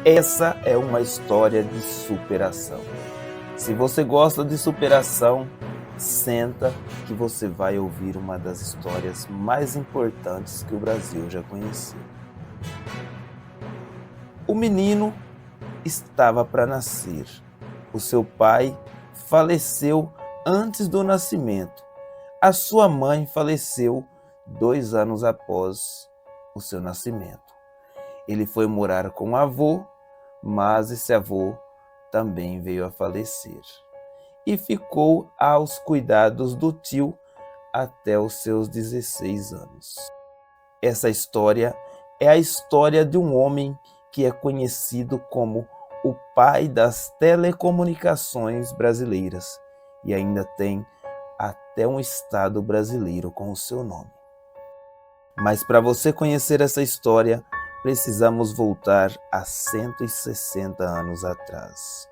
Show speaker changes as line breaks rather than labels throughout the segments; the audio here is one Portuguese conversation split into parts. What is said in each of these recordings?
Essa é uma história de superação. Se você gosta de superação, senta que você vai ouvir uma das histórias mais importantes que o Brasil já conheceu. O menino estava para nascer. O seu pai faleceu antes do nascimento. A sua mãe faleceu 2 anos após o seu nascimento. Ele foi morar com o avô, mas esse avô também veio a falecer. E ficou aos cuidados do tio até os seus 16 anos. Essa história é a história de um homem que é conhecido como o pai das telecomunicações brasileiras e ainda tem até um estado brasileiro com o seu nome. Mas para você conhecer essa história, precisamos voltar a 160 anos atrás.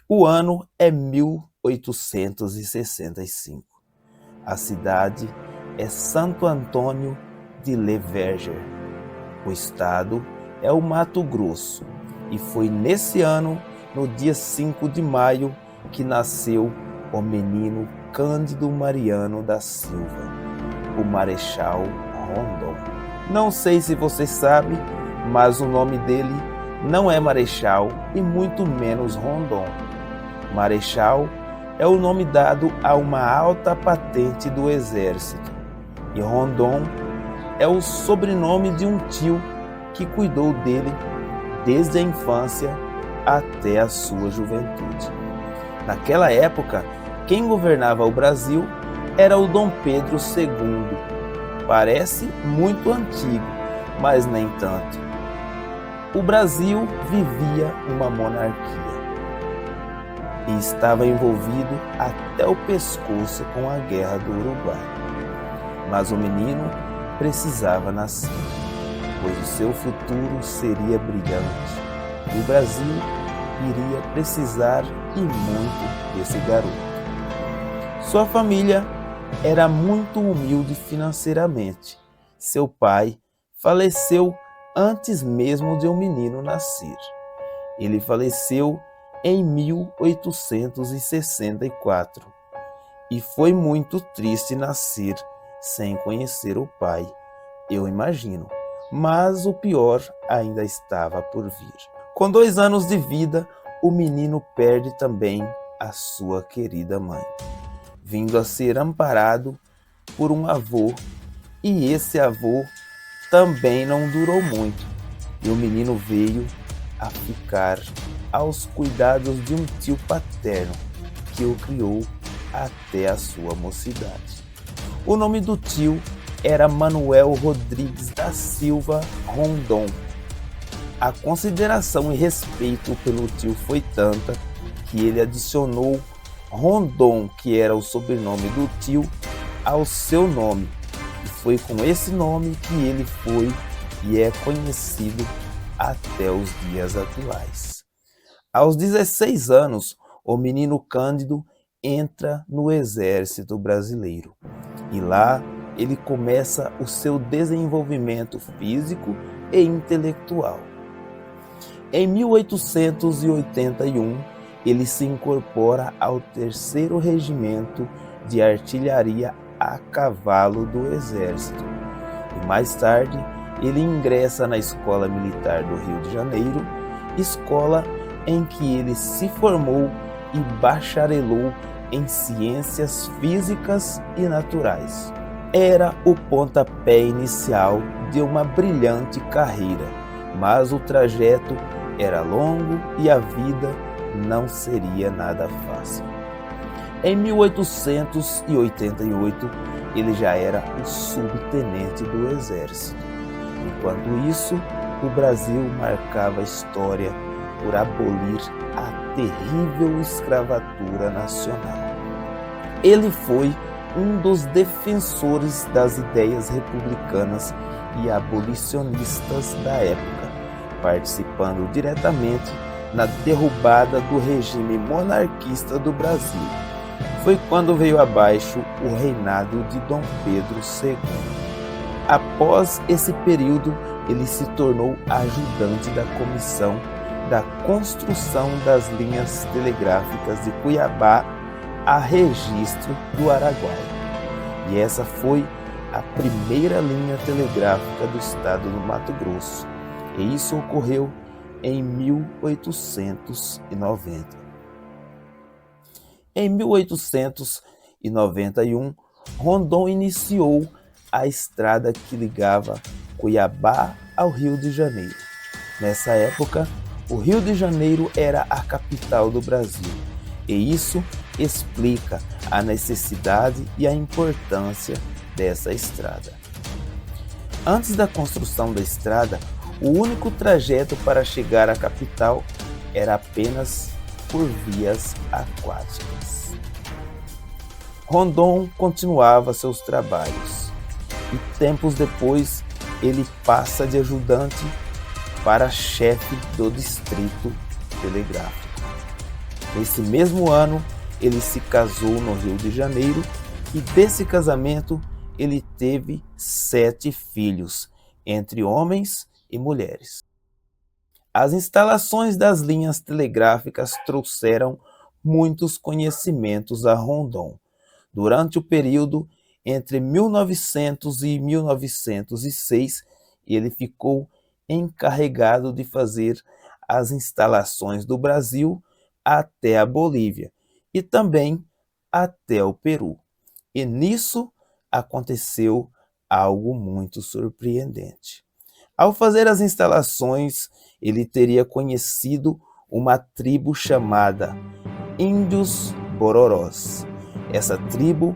O ano é 1865. A cidade é Santo Antônio de Leverger. O estado é o Mato Grosso. E foi nesse ano, no dia 5 de maio, que nasceu o menino Cândido Mariano da Silva, o Marechal Rondon. Não sei se você sabe, mas o nome dele não é Marechal e muito menos Rondon. Marechal é o nome dado a uma alta patente do exército e Rondon é o sobrenome de um tio que cuidou dele desde a infância até a sua juventude. Naquela época, quem governava o Brasil era o Dom Pedro II. Parece muito antigo, mas nem tanto. O Brasil vivia uma monarquia e estava envolvido até o pescoço com a Guerra do Uruguai. Mas o menino precisava nascer, pois o seu futuro seria brilhante e o Brasil iria precisar e muito desse garoto. Sua família era muito humilde financeiramente. Seu pai faleceu antes mesmo de o menino nascer. Ele faleceu em 1864 e foi muito triste nascer sem conhecer o pai, eu imagino, mas o pior ainda estava por vir. Com 2 anos de vida, o menino perde também a sua querida mãe, vindo a ser amparado por um avô, e esse avô também não durou muito, e o menino veio a ficar aos cuidados de um tio paterno que o criou até a sua mocidade. O nome do tio era Manuel Rodrigues da Silva Rondon. A consideração e respeito pelo tio foi tanta que ele adicionou Rondon, que era o sobrenome do tio, ao seu nome. E foi com esse nome que ele foi e é conhecido até os dias atuais. Aos 16 anos, o menino Cândido entra no Exército Brasileiro. E lá ele começa o seu desenvolvimento físico e intelectual. Em 1881, ele se incorpora ao 3º Regimento de Artilharia a Cavalo do Exército. E mais tarde, ele ingressa na Escola Militar do Rio de Janeiro, escola em que ele se formou e bacharelou em Ciências Físicas e Naturais. Era o pontapé inicial de uma brilhante carreira, mas o trajeto era longo e a vida não seria nada fácil. Em 1888, ele já era o subtenente do Exército. Enquanto isso, o Brasil marcava a história por abolir a terrível escravatura nacional. Ele foi um dos defensores das ideias republicanas e abolicionistas da época, participando diretamente na derrubada do regime monarquista do Brasil. Foi quando veio abaixo o reinado de Dom Pedro II. Após esse período, ele se tornou ajudante da comissão da construção das linhas telegráficas de Cuiabá a Registro do Araguaia. E essa foi a primeira linha telegráfica do estado do Mato Grosso. E isso ocorreu em 1890. Em 1891, Rondon iniciou a estrada que ligava Cuiabá ao Rio de Janeiro. Nessa época, o Rio de Janeiro era a capital do Brasil, e isso explica a necessidade e a importância dessa estrada. Antes da construção da estrada, o único trajeto para chegar à capital era apenas por vias aquáticas. Rondon continuava seus trabalhos e tempos depois ele passa de ajudante para chefe do distrito telegráfico. Nesse mesmo ano, ele se casou no Rio de Janeiro e desse casamento ele teve 7 filhos, entre homens e mulheres. As instalações das linhas telegráficas trouxeram muitos conhecimentos a Rondon. Durante o período entre 1900 e 1906, ele ficou encarregado de fazer as instalações do Brasil até a Bolívia e também até o Peru. E nisso aconteceu algo muito surpreendente. Ao fazer as instalações, ele teria conhecido uma tribo chamada Índios Bororós. Essa tribo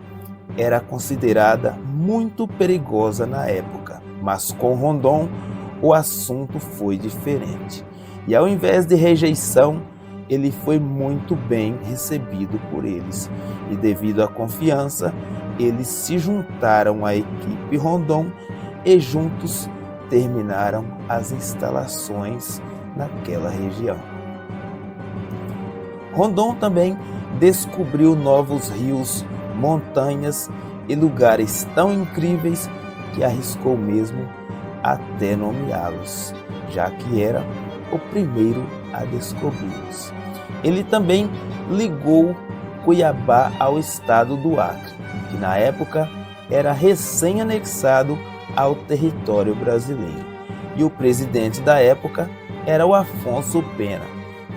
era considerada muito perigosa na época, mas com Rondon o assunto foi diferente. E ao invés de rejeição, ele foi muito bem recebido por eles. E devido à confiança, eles se juntaram à equipe Rondon e juntos terminaram as instalações naquela região. Rondon também descobriu novos rios, montanhas e lugares tão incríveis que arriscou mesmo até nomeá-los, já que era o primeiro a descobri-los. Ele também ligou Cuiabá ao estado do Acre, que na época era recém-anexado ao território brasileiro. E o presidente da época era o Afonso Pena.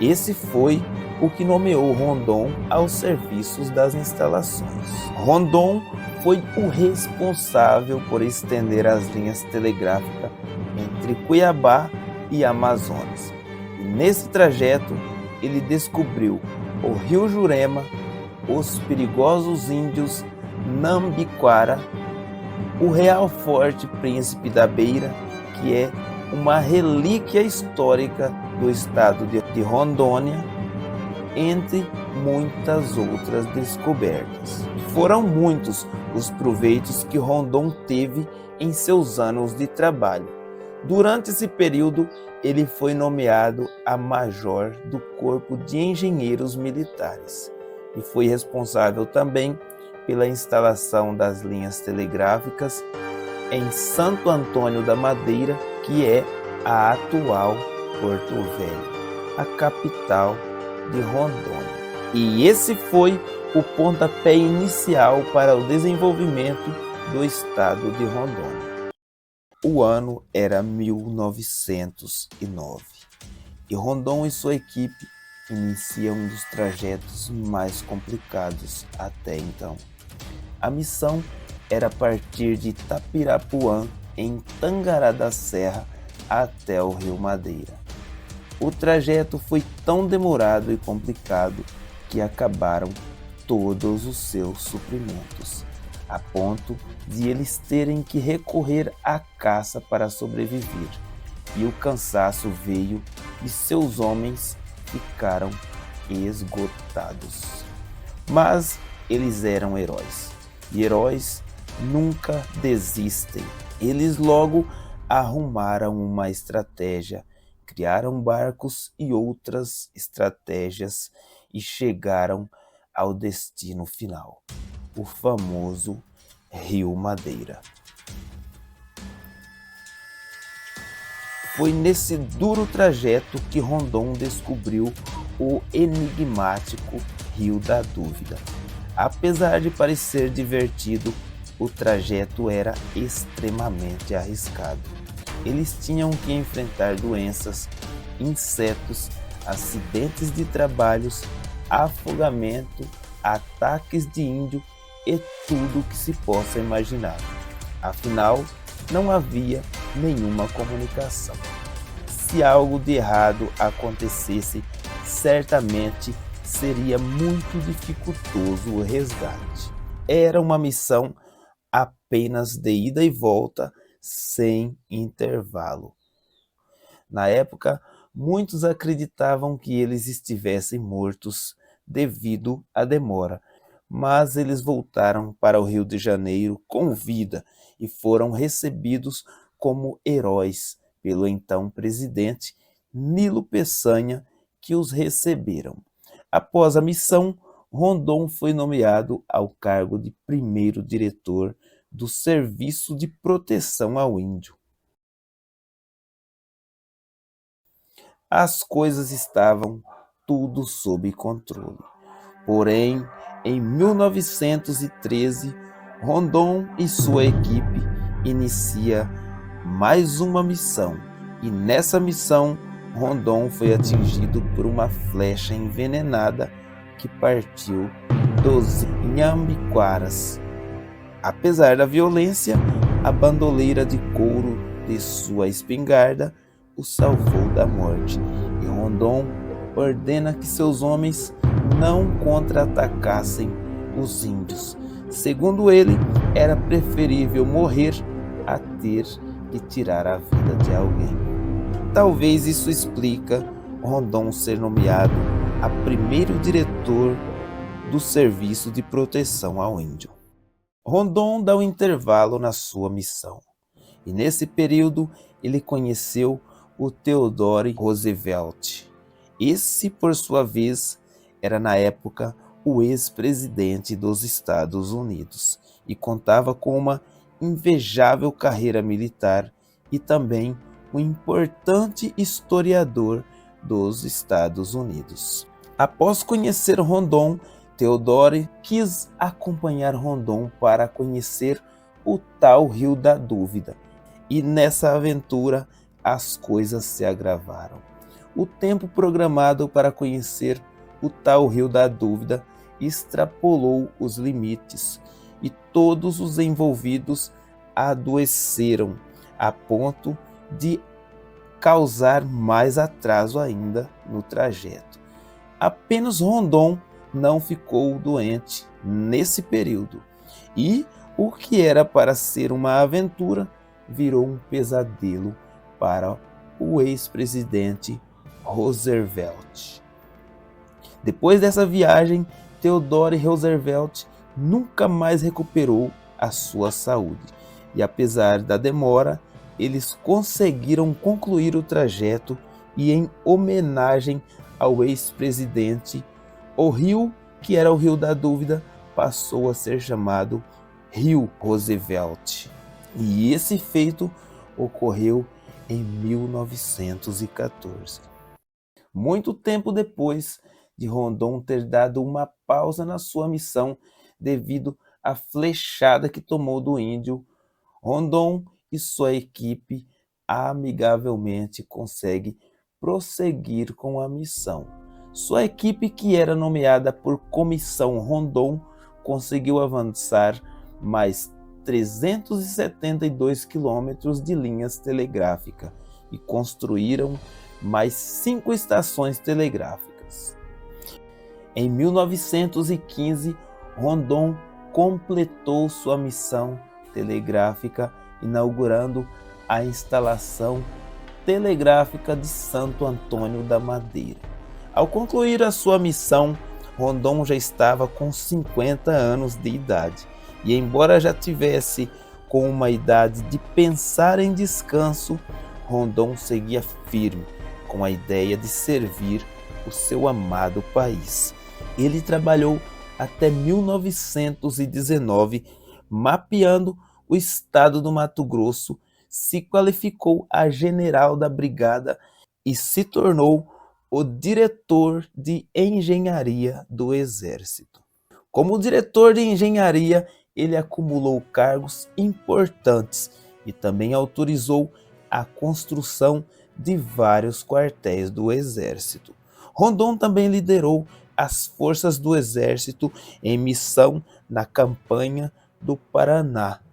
Esse foi o que nomeou Rondon aos serviços das instalações. Rondon foi o responsável por estender as linhas telegráficas entre Cuiabá e Amazonas. E nesse trajeto, ele descobriu o Rio Jurema, os perigosos índios Nambiquara, o Real Forte Príncipe da Beira, que é uma relíquia histórica do estado de Rondônia, entre muitas outras descobertas. Foram muitos os proveitos que Rondon teve em seus anos de trabalho. Durante esse período, ele foi nomeado a major do Corpo de Engenheiros Militares e foi responsável também pela instalação das linhas telegráficas em Santo Antônio da Madeira, que é a atual Porto Velho, a capital de Rondônia. E esse foi o pontapé inicial para o desenvolvimento do estado de Rondônia. O ano era 1909 e Rondon e sua equipe iniciam um dos trajetos mais complicados até então. A missão era partir de Itapirapuã, em Tangará da Serra, até o Rio Madeira. O trajeto foi tão demorado e complicado que acabaram todos os seus suprimentos, a ponto de eles terem que recorrer à caça para sobreviver. E o cansaço veio e seus homens ficaram esgotados. Mas eles eram heróis, e heróis nunca desistem. Eles logo arrumaram uma estratégia, criaram barcos e outras estratégias e chegaram ao destino final, o famoso Rio Madeira. Foi nesse duro trajeto que Rondon descobriu o enigmático Rio da Dúvida. Apesar de parecer divertido, o trajeto era extremamente arriscado. Eles tinham que enfrentar doenças, insetos, acidentes de trabalhos, afogamento, ataques de índio e tudo o que se possa imaginar. Afinal, não havia nenhuma comunicação. Se algo de errado acontecesse, certamente seria muito dificultoso o resgate. Era uma missão apenas de ida e volta, sem intervalo. Na época, muitos acreditavam que eles estivessem mortos devido à demora, mas eles voltaram para o Rio de Janeiro com vida e foram recebidos como heróis pelo então presidente Nilo Peçanha, que os receberam. Após a missão, Rondon foi nomeado ao cargo de primeiro diretor do Serviço de Proteção ao Índio. As coisas estavam tudo sob controle. Porém, em 1913, Rondon e sua equipe inicia mais uma missão. E nessa missão, Rondon foi atingido por uma flecha envenenada que partiu dos Inhambiquaras. Apesar da violência, a bandoleira de couro de sua espingarda o salvou da morte, e Rondon ordena que seus homens não contra-atacassem os índios. Segundo ele, era preferível morrer a ter que tirar a vida de alguém. Talvez isso explica Rondon ser nomeado a primeiro diretor do Serviço de Proteção ao Índio. Rondon dá um intervalo na sua missão, e nesse período ele conheceu o Theodore Roosevelt. Esse, por sua vez, era na época o ex-presidente dos Estados Unidos e contava com uma invejável carreira militar e também um importante historiador dos Estados Unidos. Após conhecer Rondon, Theodore quis acompanhar Rondon para conhecer o tal Rio da Dúvida, e nessa aventura as coisas se agravaram. O tempo programado para conhecer o tal Rio da Dúvida extrapolou os limites e todos os envolvidos adoeceram a ponto de causar mais atraso ainda no trajeto. Apenas Rondon não ficou doente nesse período, e o que era para ser uma aventura virou um pesadelo para o ex-presidente Roosevelt. Depois dessa viagem, Theodore Roosevelt nunca mais recuperou a sua saúde, e apesar da demora, eles conseguiram concluir o trajeto, e em homenagem ao ex-presidente, o rio, que era o Rio da Dúvida, passou a ser chamado Rio Roosevelt. E esse feito ocorreu em 1914. Muito tempo depois de Rondon ter dado uma pausa na sua missão devido à flechada que tomou do índio, Rondon e sua equipe amigavelmente conseguem prosseguir com a missão. Sua equipe, que era nomeada por Comissão Rondon, conseguiu avançar mais 372 quilômetros de linhas telegráficas e construíram mais 5 estações telegráficas. Em 1915, Rondon completou sua missão telegráfica, inaugurando a instalação telegráfica de Santo Antônio da Madeira. Ao concluir a sua missão, Rondon já estava com 50 anos de idade, e embora já tivesse com uma idade de pensar em descanso, Rondon seguia firme com a ideia de servir o seu amado país. Ele trabalhou até 1919 mapeando o estado do Mato Grosso, se qualificou a general da brigada e se tornou o diretor de engenharia do exército. Como diretor de engenharia, ele acumulou cargos importantes e também autorizou a construção de vários quartéis do exército. Rondon também liderou as forças do exército em missão na campanha do Paraná.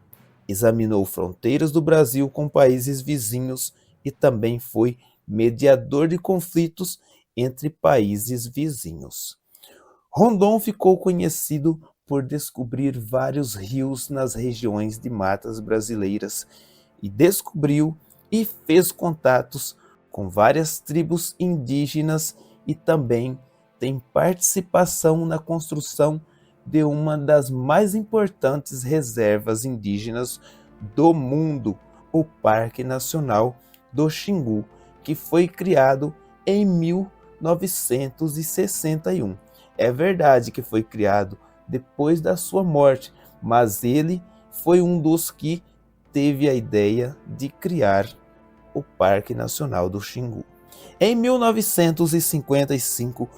Examinou fronteiras do Brasil com países vizinhos e também foi mediador de conflitos entre países vizinhos. Rondon ficou conhecido por descobrir vários rios nas regiões de matas brasileiras e descobriu e fez contatos com várias tribos indígenas e também tem participação na construção de uma das mais importantes reservas indígenas do mundo, o Parque Nacional do Xingu, que foi criado em 1961. É verdade que foi criado depois da sua morte, mas ele foi um dos que teve a ideia de criar o Parque Nacional do Xingu. Em 1955,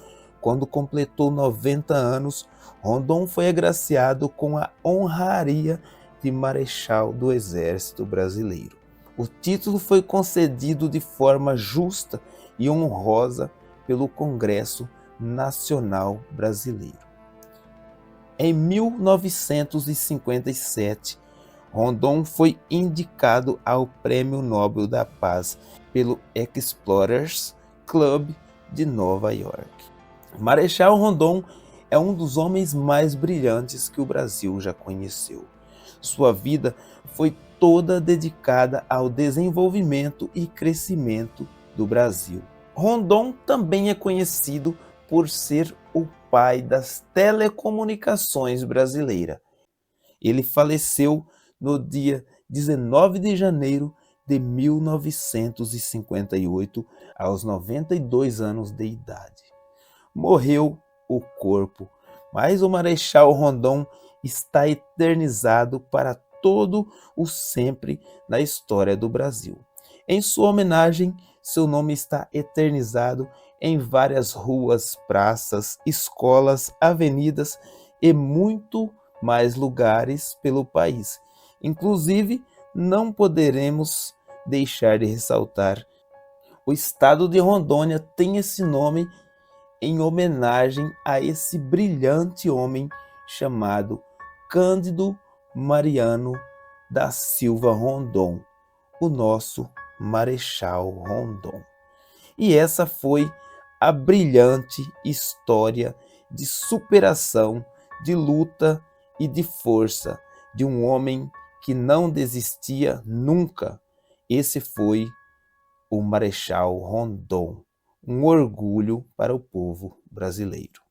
quando completou 90 anos, Rondon foi agraciado com a honraria de Marechal do Exército Brasileiro. O título foi concedido de forma justa e honrosa pelo Congresso Nacional Brasileiro. Em 1957, Rondon foi indicado ao Prêmio Nobel da Paz pelo Explorers Club de Nova York. Marechal Rondon é um dos homens mais brilhantes que o Brasil já conheceu. Sua vida foi toda dedicada ao desenvolvimento e crescimento do Brasil. Rondon também é conhecido por ser o pai das telecomunicações brasileiras. Ele faleceu no dia 19 de janeiro de 1958, aos 92 anos de idade. Morreu o corpo, mas o Marechal Rondon está eternizado para todo o sempre na história do Brasil. Em sua homenagem, seu nome está eternizado em várias ruas, praças, escolas, avenidas e muito mais lugares pelo país. Inclusive, não poderemos deixar de ressaltar: o estado de Rondônia tem esse nome em homenagem a esse brilhante homem chamado Cândido Mariano da Silva Rondon, o nosso Marechal Rondon. E essa foi a brilhante história de superação, de luta e de força de um homem que não desistia nunca. Esse foi o Marechal Rondon, um orgulho para o povo brasileiro.